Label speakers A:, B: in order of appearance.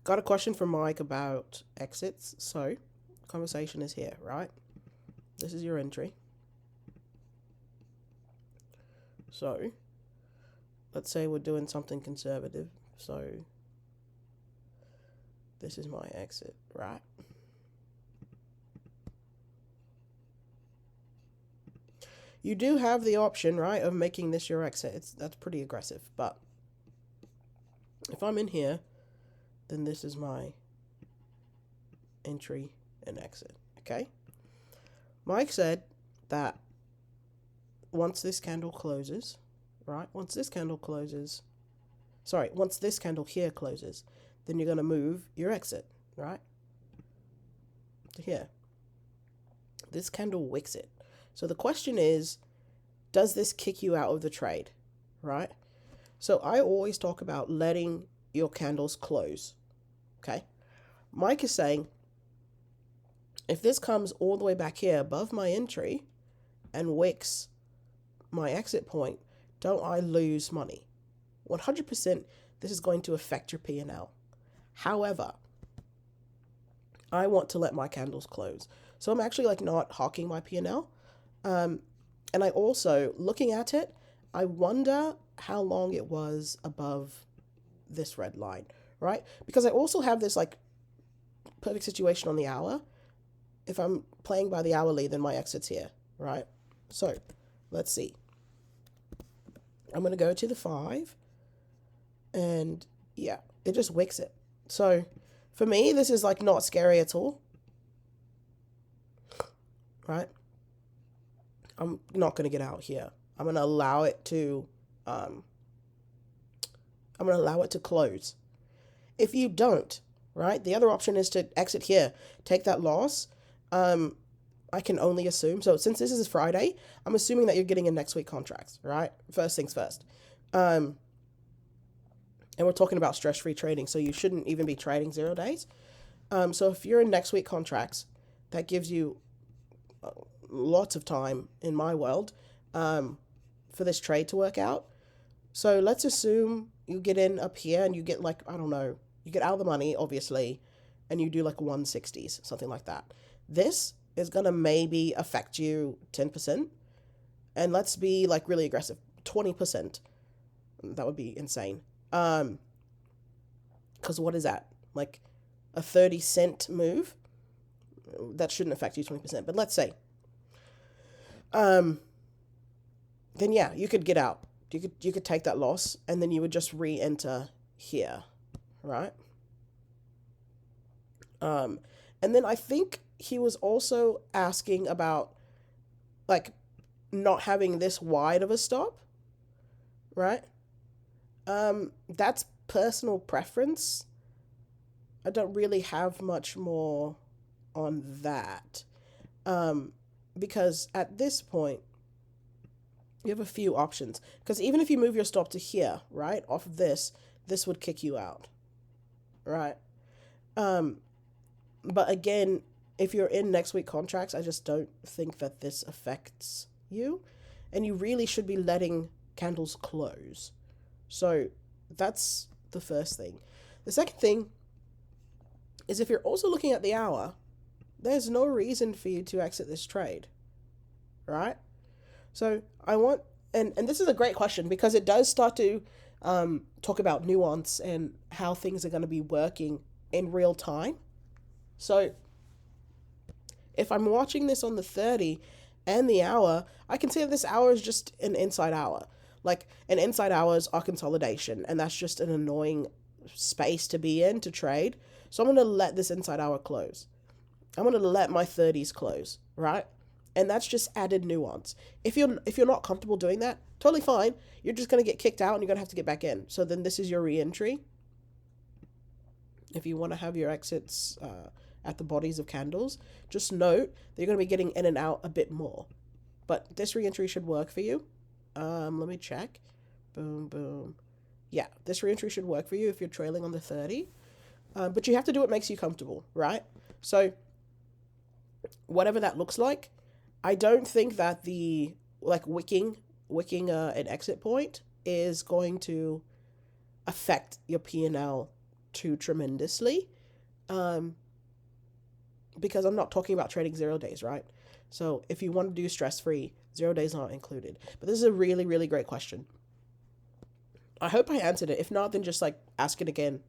A: Got a question from Mike about exits. So, conversation is here, right? This is your entry. So, let's say we're doing something conservative. So, this is my exit, right? You do have the option, right, of making this your exit. That's pretty aggressive, but if I'm in here, then this is my entry and exit, okay? Mike said that once this candle closes, right, once this candle here closes, then you're going to move your exit, right, to here. This candle wicks it. So the question is, does this kick you out of the trade, right? So I always talk about letting your candles close, okay? Mike is saying, if this comes all the way back here above my entry and wicks my exit point, don't I lose money? 100% this is going to affect your P&L. However, I want to let my candles close. So I'm actually like not hawking my P&L. And I also, looking at it, I wonder how long it was above this red line, right? Because I also have this like perfect situation on the hour. If I'm playing by the hourly, then my exit's here, right? So let's see. I'm going to go to the 5, and yeah, it just wicks it. So for me, this is like not scary at all, right? I'm not going to get out here. I'm going to allow it to close. If you don't, right, the other option is to exit here, take that loss. I can only assume. So since this is Friday, I'm assuming that you're getting in next week contracts, right? First things first. And we're talking about stress-free trading, so you shouldn't even be trading 0 days. So if you're in next week contracts, that gives you lots of time in my world for this trade to work out. So let's assume you get in up here and you get like, I don't know, you get out of the money, obviously, and you do like 160s, something like that. This is going to maybe affect you 10%. And let's be like really aggressive, 20%. That would be insane. Because what is that? Like a 30-cent move? That shouldn't affect you 20%. But let's say. Then yeah, you could get out. You could take that loss, and then you would just re-enter here, right? And then I think he was also asking about like not having this wide of a stop, right? That's personal preference. I don't really have much more on that. Because at this point, you have a few options. Because even if you move your stop to here, right, off of this would kick you out, right? But again, if you're in next week contracts, I just don't think that this affects you. And you really should be letting candles close. So that's the first thing. The second thing is if you're also looking at the hour, there's no reason for you to exit this trade, right? So I want, and this is a great question because it does start to talk about nuance and how things are going to be working in real time. So if I'm watching this on the 30 and the hour, I can see that this hour is just an inside hour. Like an inside hours are consolidation, and that's just an annoying space to be in to trade. So I'm going to let this inside hour close. I'm going to let my 30s close, right? And that's just added nuance. If you're not comfortable doing that, totally fine. You're just going to get kicked out and you're going to have to get back in. So then this is your re-entry. If you want to have your exits at the bodies of candles, just note that you're going to be getting in and out a bit more. But this re-entry should work for you. Let me check. Boom, boom. Yeah, this re-entry should work for you if you're trailing on the 30. But you have to do what makes you comfortable, right? So whatever that looks like, I don't think that the like wicking an exit point is going to affect your P&L too tremendously, because I'm not talking about trading 0 days, right? So if you want to do stress-free, 0 days aren't included. But this is a really, really great question. I hope I answered it. If not, then just like ask it again